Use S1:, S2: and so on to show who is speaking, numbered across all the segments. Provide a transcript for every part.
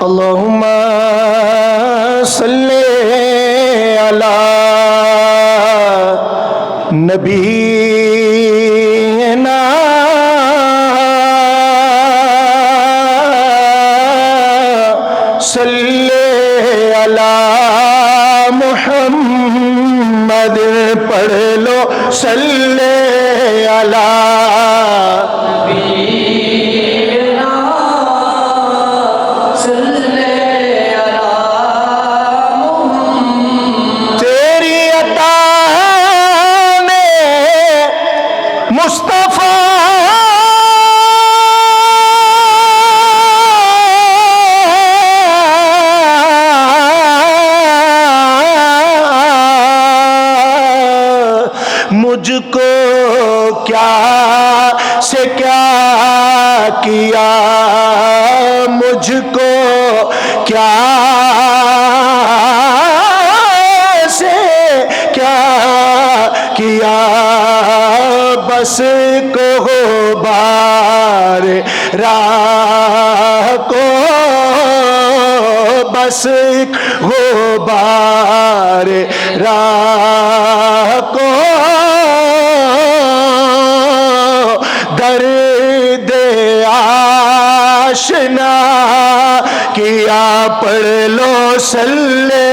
S1: اللہم صلی علی نبینا صلی علی محمد پڑھ لو صلی علی مجھ کو کیا سے کیا کیا، مجھ کو کیا سے کیا کیا، بس کو بار راہ کو، بس غبار راہ کو، درد آشنا کیا، پڑھ لو صلی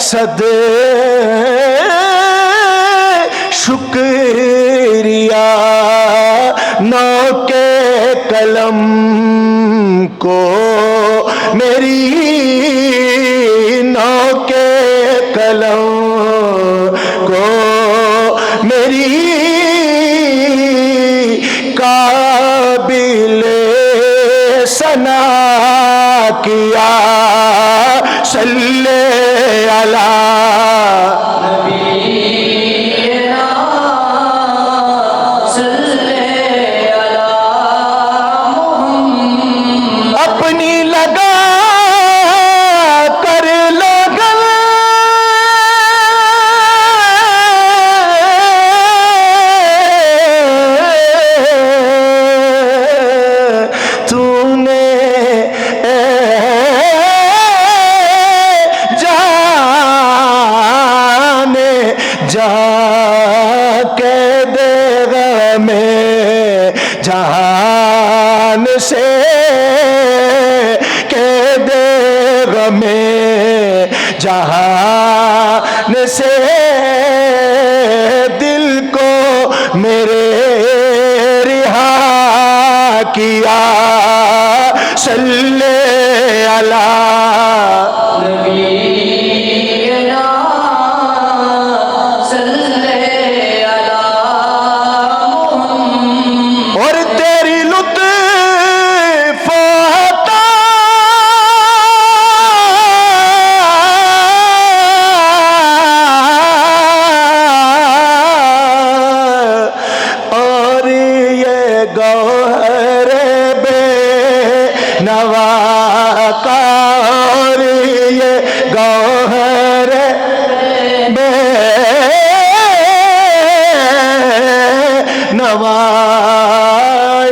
S1: صد شکریہ نو کے قلم کو میری، نو کے قلم کو میری، قابل ثنا کیا، صلی علی نبینا صلی علی محمد، اپنی لگا کر لگن تو نے جا کے دے میں جہان سے، کہ دے میں جہان سے، دل کو میرے رہا کیا، صلی علی نبینا گوہر بے نوا کا، اور یہ گوہر بے نوا،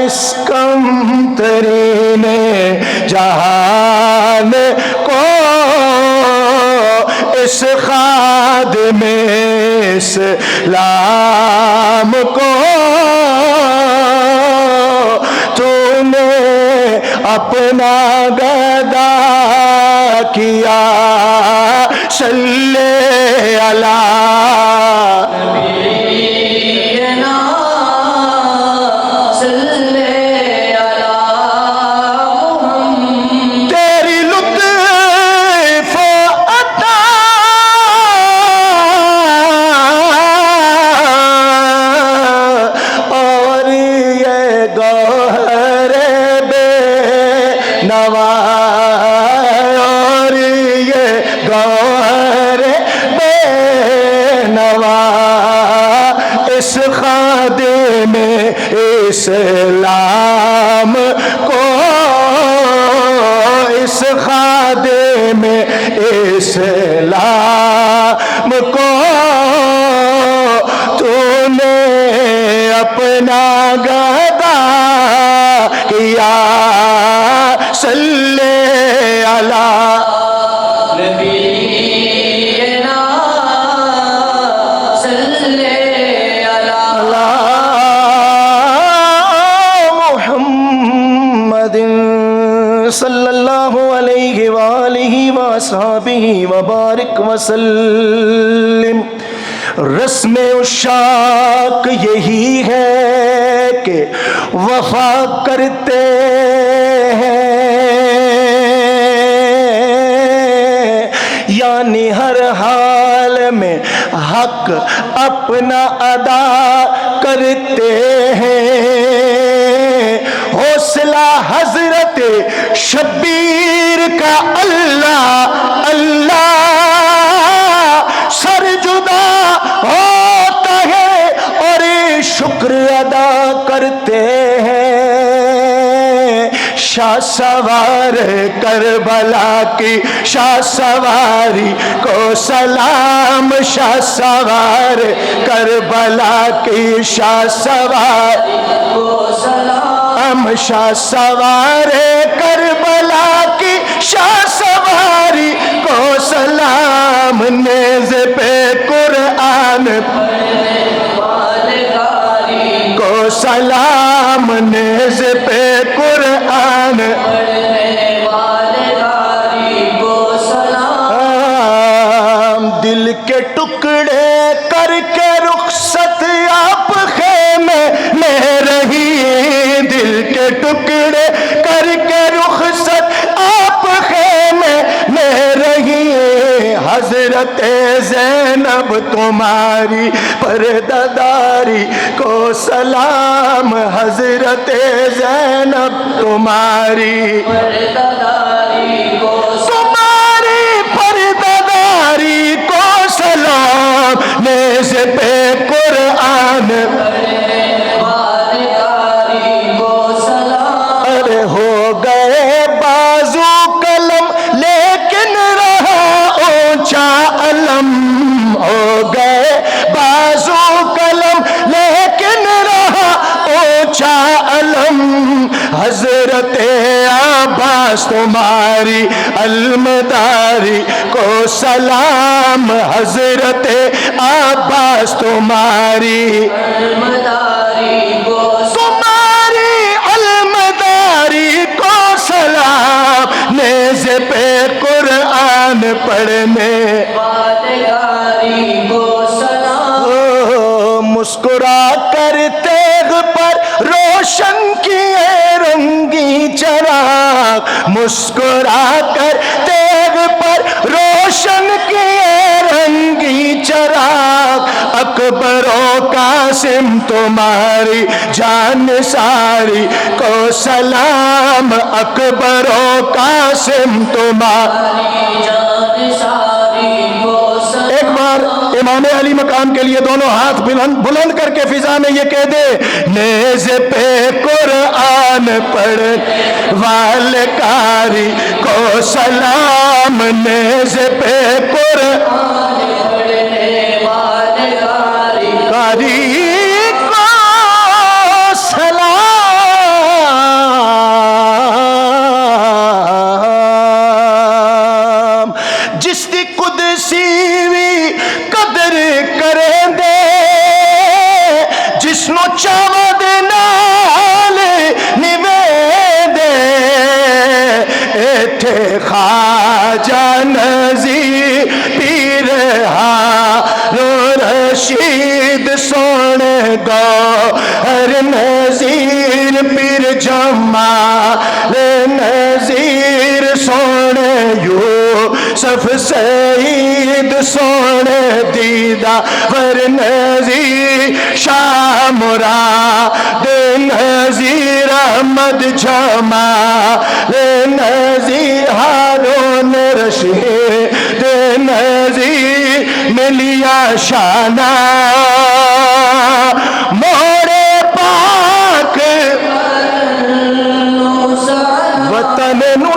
S1: اس کم ترین جہان کو، اس خادم اسلام کو تو نے اپنا گدا کیا، صلی علی نبینا صلی علی محمد، تیری لطف عطا اور یہ گوہر بے نوا، اسلام کو، اس خادم اسلام کو تو نے اپنا گدا کیا، صلی علی نبینا صلی علی محمد صلی اللہ علیہ وآلہ وصحبہ وبارک وسلم۔ رسم عشاق یہی ہے کہ وفا کرتے ہیں، یعنی ہر حال میں حق اپنا ادا کرتے ہیں۔ حوصلہ حضرت شبیر کا اللہ اللہ سر جدا ہوتا ہے اور شکر ادا کرتے ہیں۔ شاہ سوار کربلا کی شاہ سواری کو سلام، شاہ سوار کربلا کی شاہ سواری کو سلام، شاہ سوار کربلا کی شاہ سواری کو سلام، نیز پہ قرآن پڑھنے والے قاری کو سلام، نیز پہ قرآن پڑھنے والے قاری کو سلام۔ دل کے ٹکڑے کر کے رخصت آپ خیمے میں رہی، دل کے ٹکڑے کر کے رخصت آپ خیمے میں رہی، حضرت زینب تمہاری پردہ داری کو سلام، حضرت زینب تمہاری پردہ داری کو تمہاری پردہ داری کو سلام، نیز پہ قرآن پڑھنے والے قاری کو سلام۔ ارے ہو گئے بازو قلم لیکن رہا اونچا علم، ہو گئے بازو قلم لیکن رہا اونچا علم، حضرت عباس تمہاری علمداری کو سلام، حضرت عباس تمہاری علمداری کو تمہاری علمداری کو سلام، نیز پہ قرآن پڑھنے والے قاری کو سلام۔ مسکرا کر تیغ پر روشن کیے رنگی چراغ، مسکرا کر تیغ پر روشن کیے رنگی چراغ، اکبر و قاسم تمہاری جان ساری کو سلام، اکبر و قاسم تمہاری جان ساری کو سلام۔ ایک بار امام علی مقام کے لیے دونوں ہاتھ بلند کر کے فضا میں یہ کہہ دے، نیز پہ قرآن پڑھنے والے قاری کو سلام، نیز پہ قرآن پڑھنے والے قاری کو سلام۔ جس دی قدسی وی قدر کریں دے، جس نو چاوا دے نال نوے دے، ایتھے خواجہ نذیر پیر ہارون رشید سونے گوہر نذیر پیر جمال نذیر سونے یوسف سعید سونے دیدار نذیر شاہ مراد نذیر احمد جمال نذیر ہارون رشید نذیر ملیا شانہ مورے پاک وطن نو